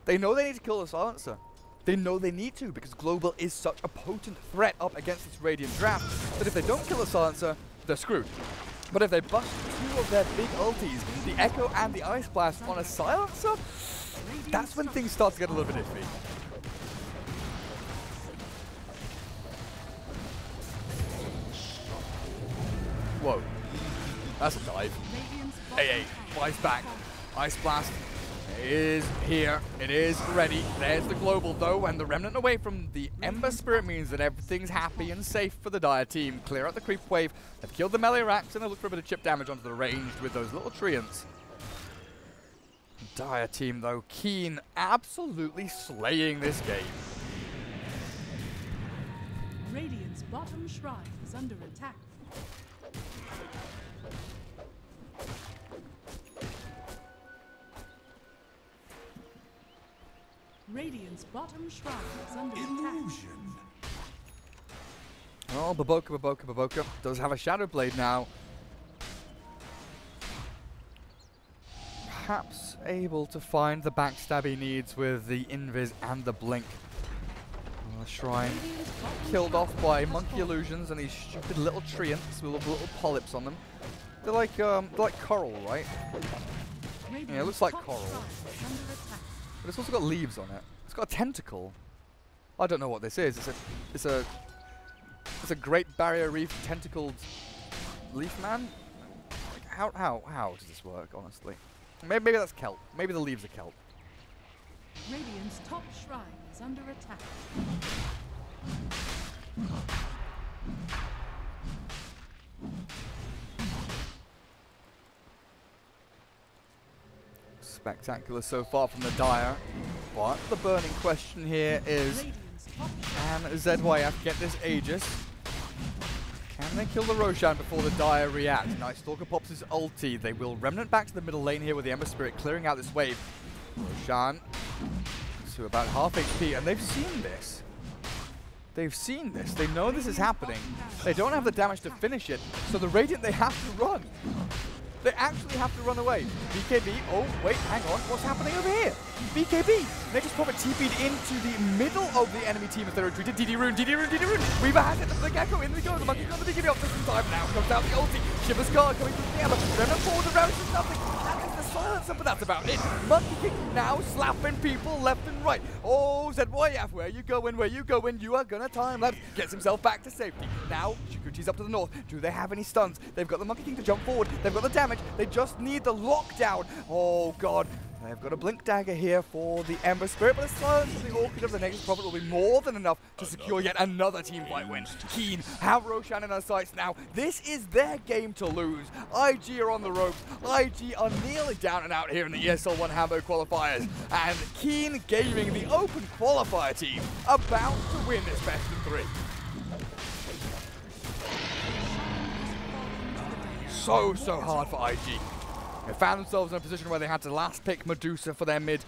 They know they need to kill the Silencer. They know they need to because Global is such a potent threat up against this Radiant draft that if they don't kill the Silencer, they're screwed. But if they bust 2 of their big ultis, the Echo and the Ice Blast on a Silencer, that's when things start to get a little bit iffy. Whoa. That's a dive. AA, flies back. Ice Blast is here. It is ready. There's the Global though, and the Remnant away from the Ember Spirit means that everything's happy and safe for the Dire team. Clear out the creep wave. They've killed the melee racks and they look for a bit of chip damage onto the ranged with those little treants. Dire team though, Keen absolutely slaying this game. Radiant's bottom shrine is under attack. Radiant's bottom shrine is under attack. Oh, Baboka does have a Shadow Blade now. Perhaps able to find the backstab he needs with the Invis and the Blink. Oh, the Shrine killed off by Monkey Illusions and these stupid little treants with little polyps on them. They're like coral, right? Yeah, it looks like coral. But it's also got leaves on it. It's got a tentacle. I don't know what this is. It's a Great Barrier Reef tentacled leaf man. Like, how does this work? Honestly, maybe that's kelp. Maybe the leaves are kelp. Radiant's top shrine is under attack. Spectacular so far from the Dire, but the burning question here is, can ZYF get this Aegis? Can they kill the Roshan before the Dire react? Night Stalker pops his ulti. They will Remnant back to the middle lane here with the Ember Spirit clearing out this wave. Roshan to about half HP, and they've seen this. They've seen this. They know this is happening. They don't have the damage to finish it, so the Radiant they have to run. They actually have to run away. BKB, oh wait, hang on, what's happening over here? BKB, they just pop a TP'd into the middle of the enemy team as they retreated. DD Rune. Weaver has it, the Gecko in the go, the Monkey got the BKB off just in time. Now comes out the ulti. Shiver's guard coming through the amber. Remnant forward, the Ravis is nothing. That is the silencer, but that's about it. Monkey King now slapping people left and right. Oh, ZYF, where you going, you are gonna time lapse. Gets himself back to safety. Now, Shikuchi's up to the north. Do they have any stuns? They've got the Monkey King to jump forward. They've got the damage. They just need the lockdown. Oh, God. They've got a Blink Dagger here for the Ember Spirit, but the silence of the Orchid of the Negative Prophet will be more than enough to secure yet another team fight win. Keen have Roshan in our sights now. This is their game to lose. IG are on the ropes. IG are nearly down and out here in the ESL One Hamburg qualifiers. And Keen Gaming, the open qualifier team, about to win this best of 3. So hard for IG. They found themselves in a position where they had to last pick Medusa for their mid.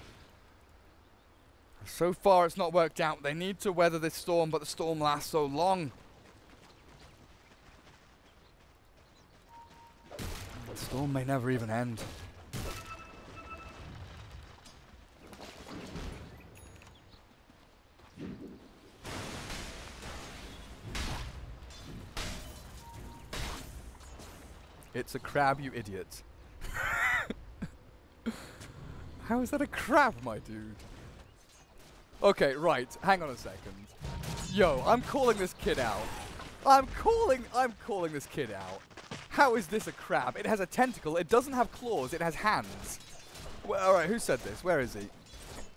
So far it's not worked out. They need to weather this storm, but the storm lasts so long. The storm may never even end. It's a crab, you idiot. How is that a crab, my dude? Okay, right. Hang on a second. Yo, I'm calling this kid out. I'm calling this kid out. How is this a crab? It has a tentacle. It doesn't have claws. It has hands. Well, all right, who said this? Where is he?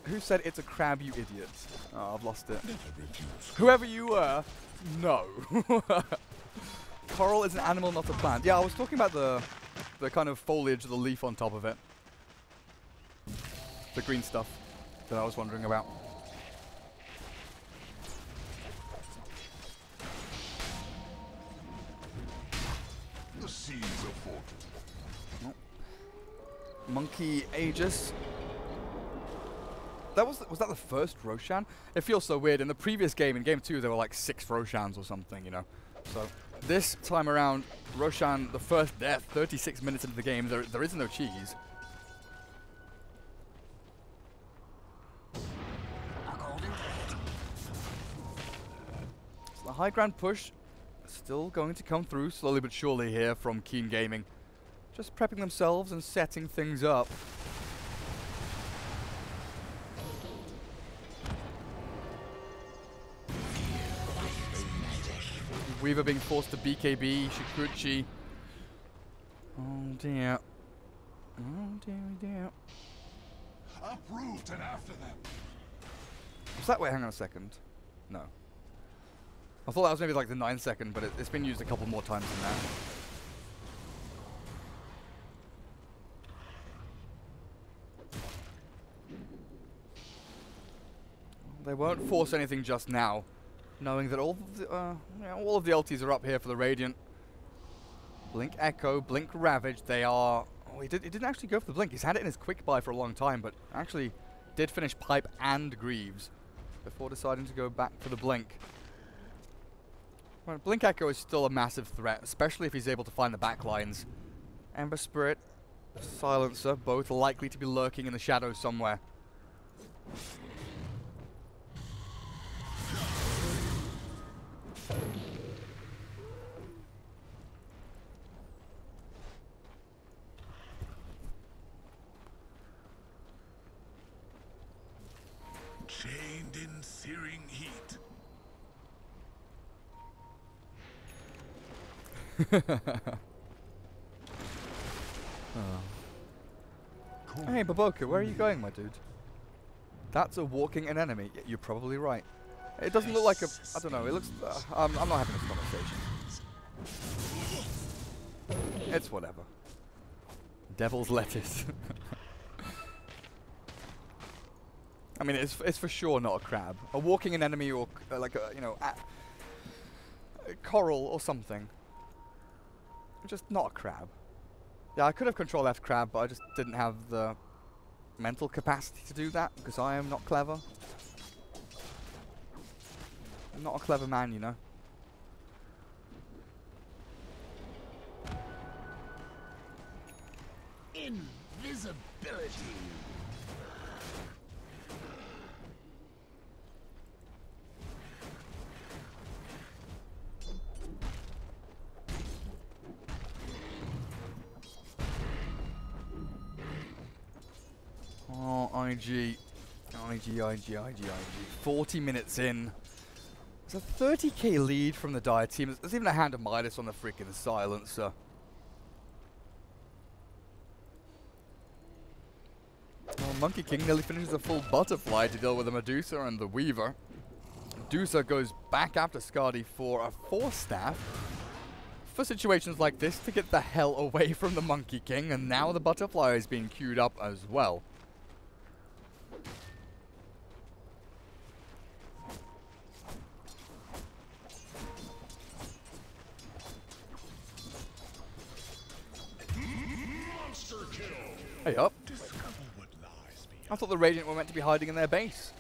Who said it's a crab, you idiot? Oh, I've lost it. Whoever you were, no. Coral is an animal, not a plant. Yeah, I was talking about the kind of foliage of the leaf on top of it. The green stuff that I was wondering about. The seas are fortress. Oh. Monkey Aegis. Was that the first Roshan? It feels so weird. In the previous game, in game 2, there were like 6 Roshans or something, you know. So this time around, Roshan, the first death, 36 minutes into the game, there is no cheese. So the high ground push still going to come through slowly but surely here from Keen Gaming. Just prepping themselves and setting things up. Weaver being forced to BKB, Shikuchi. Oh dear. Oh dear. Uproot and after them. Was that way? Hang on a second. No. I thought that was maybe like the 9-second, but it's been used a couple more times than that. They won't force anything just now, knowing that all of the ultis are up here for the Radiant. Blink Echo, Blink Ravage, they are... Oh, he didn't actually go for the Blink. He's had it in his quick buy for a long time, but actually did finish Pipe and Greaves before deciding to go back for the Blink. Right, Blink Echo is still a massive threat, especially if he's able to find the backlines. Ember Spirit, Silencer, both likely to be lurking in the shadows somewhere. Chained in searing heat. Oh. Hey, Baboka, where are you going, my dude? That's a walking an enemy. Yeah, you're probably right. It doesn't look like a... I don't know, it looks... I'm not having this conversation. It's whatever. Devil's lettuce. I mean, it's for sure not a crab. A walking an enemy or like a, a coral or something. Just not a crab. Yeah, I could have Control F crab, but I just didn't have the mental capacity to do that because I am not clever. I'm not a clever man, you know. Invisibility. Oh, IG. 40 minutes in. It's a 30k lead from the Dire team. There's even a hand of Midas on the freaking silencer. Well, Monkey King nearly finishes a full butterfly to deal with the Medusa and the Weaver. Medusa goes back after Skadi for a 4-staff. For situations like this, to get the hell away from the Monkey King, and now the butterfly is being queued up as well. Hey up. I thought the Radiant were meant to be hiding in their base,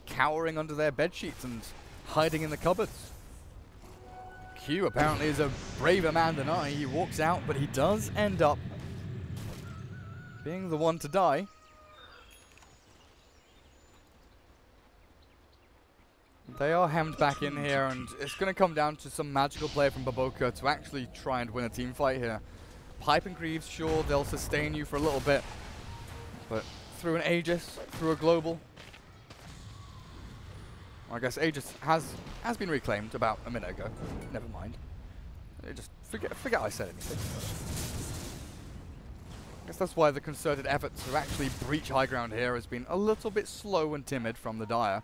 cowering under their bedsheets and hiding in the cupboards. Q apparently is a braver man than I. He walks out, but he does end up being the one to die. They are hemmed back in here, and it's going to come down to some magical play from Baboka to actually try and win a team fight here. Pipe and Greaves, sure, they'll sustain you for a little bit, but through an Aegis, through a global. I guess Aegis has been reclaimed about a minute ago. Never mind. Just forget I said anything. I guess that's why the concerted effort to actually breach high ground here has been a little bit slow and timid from the Dire.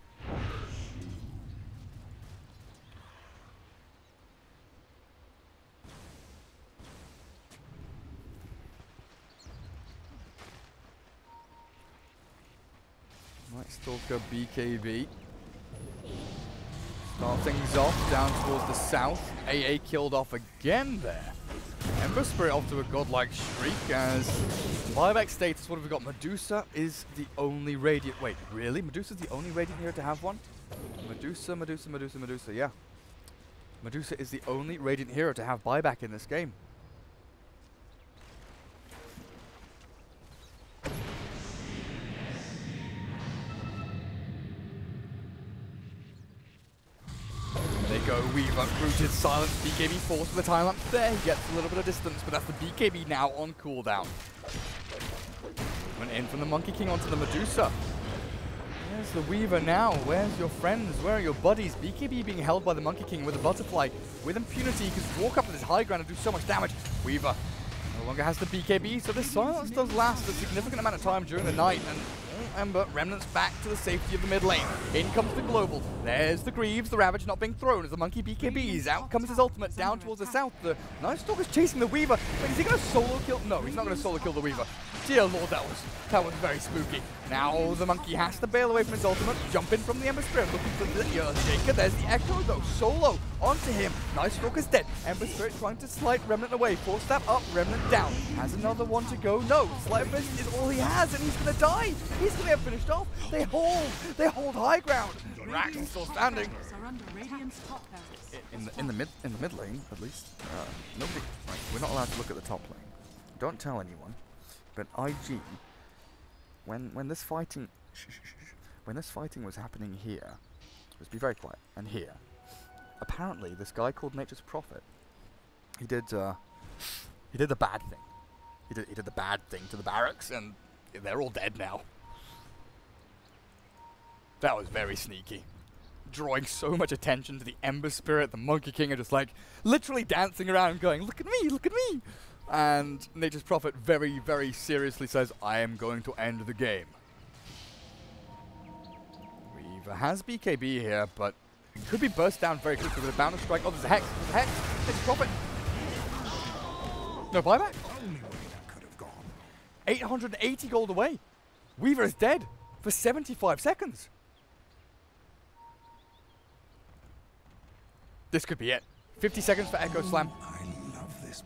Night Stalker BKB. Start things off down towards the south. AA killed off again there. Ember Spirit off to a godlike streak as buyback status. What have we got? Medusa is the only Radiant. Wait, really? Medusa's the only Radiant here to have one? Medusa, yeah. Medusa is the only Radiant hero to have buyback in this game. Go Weaver, rooted, silence, BKB force for the time lapse there. He gets a little bit of distance, but that's the BKB now on cooldown. Went in from the Monkey King onto the Medusa. Where's the Weaver now? Where's your friends? Where are your buddies? BKB being held by the Monkey King with a butterfly. With impunity, he can walk up with his high ground and do so much damage. Weaver no longer has the BKB, so this silence does last a significant amount of time during the night, and Ember, Remnants back to the safety of the mid lane. In comes the global. There's the Greaves, the Ravage not being thrown as the Monkey BKBs. Out comes his ultimate down towards the south. The Night Stalker's chasing the Weaver. Wait, is he going to solo kill? No, he's not going to solo kill the Weaver. Dear Lord, that was very spooky. Now the Monkey has to bail away from his ultimate. Jump in from the Ember Spirit. Looking for the Shaker. There's the Echo though. Solo onto him. Night Stalker's dead. Ember Spirit trying to slide Remnant away. 4-step up, Remnant down. Has another one to go. No, Sleight of Fist is all he has, and he's going to die. He's going to get finished off. They hold high ground. Rax is still standing. In the mid lane, at least. Nobody. Right, we're not allowed to look at the top lane. Don't tell anyone. But IG, when this fighting was happening here, let's be very quiet. And here, apparently this guy called Nature's Prophet, he did the bad thing. He did the bad thing to the barracks, and they're all dead now. That was very sneaky. Drawing so much attention to the Ember Spirit, the Monkey King are just like literally dancing around going, look at me, look at me. And Nature's Prophet very, very seriously says, I am going to end the game. Weaver has BKB here, but it could be burst down very quickly with a bound strike. Oh, there's a Hex. There's a Hex. Nature's Prophet. No buyback. 880 gold away. Weaver is dead for 75 seconds. This could be it. 50 seconds for Echo Slam.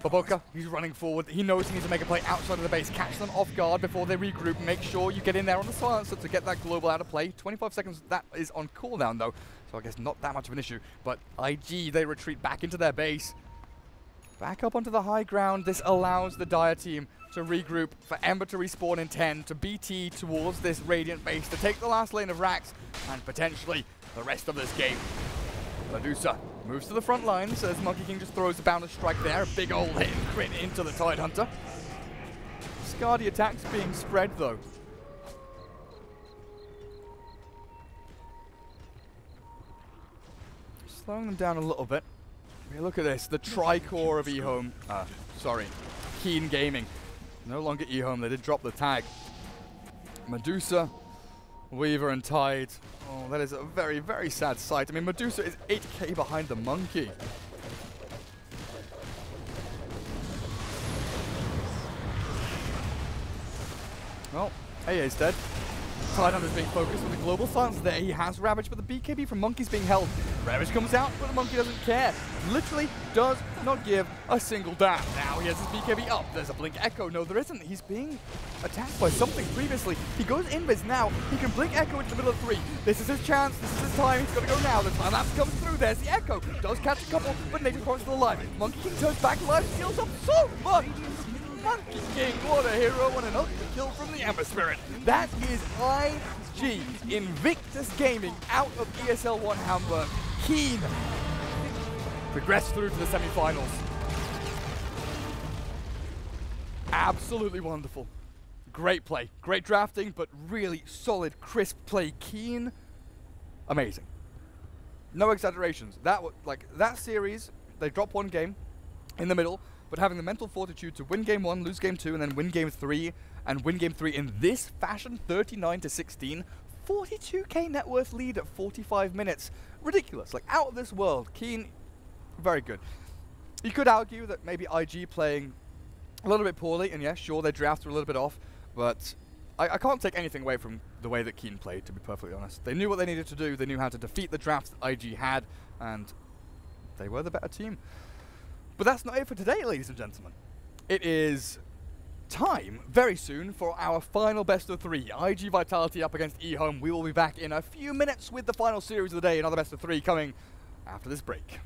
Baboka, he's running forward. He knows he needs to make a play outside of the base. Catch them off guard before they regroup. Make sure you get in there on the silencer to get that global out of play. 25 seconds, that is on cooldown though. So I guess not that much of an issue. But IG, they retreat back into their base. back up onto the high ground. This allows the Dire team to regroup, for Ember to respawn in 10, to BT towards this Radiant base, to take the last lane of Rax, and potentially the rest of this game. Medusa moves to the front lines as Monkey King just throws a boundless strike there. A big old hit and crit into the Tidehunter. Scardy attacks being spread though. Slowing them down a little bit. I mean, look at this, the tri-core of eHome. Keen Gaming. No longer eHome, they did drop the tag. Medusa, Weaver and Tide. Oh, that is a very, very sad sight. I mean, Medusa is 8k behind the Monkey. Well, AA's dead. Tidehunter's being focused with the global silence there. He has Ravage, but the BKB from Monkey's being held. Ravage comes out, but the Monkey doesn't care. Literally does not give a single damn. Now he has his BKB up. There's a Blink Echo. No, there isn't. He's being attacked by something previously. He goes invis now. He can Blink Echo into the middle of 3. This is his chance. This is his time. He's got to go now. The time lapse comes through. There's the Echo. Does catch a couple, but Nature's Core is still alive. Monkey King turns back alive, steals up so much. Monkey King, what a hero, and an ultimate kill from the Ember Spirit. That is IG Invictus Gaming out of ESL One Hamburg. Keen progress through to the semi-finals. Absolutely wonderful. Great play, great drafting, but really solid, crisp play. Keen, amazing. No exaggerations. That series, they dropped one game in the middle, but having the mental fortitude to win game 1, lose game 2, and then win game 3, and win game 3 in this fashion, 39-16, 42k net worth lead at 45 minutes. Ridiculous, like out of this world. Keen, very good. You could argue that maybe IG playing a little bit poorly, and yeah, sure, their drafts were a little bit off, but I can't take anything away from the way that Keen played, to be perfectly honest. They knew what they needed to do, they knew how to defeat the drafts that IG had, and they were the better team. But that's not it for today, ladies and gentlemen. It is time, very soon, for our final best of 3. IG Vitality up against eHome. We will be back in a few minutes with the final series of the day. Another best of 3 coming after this break.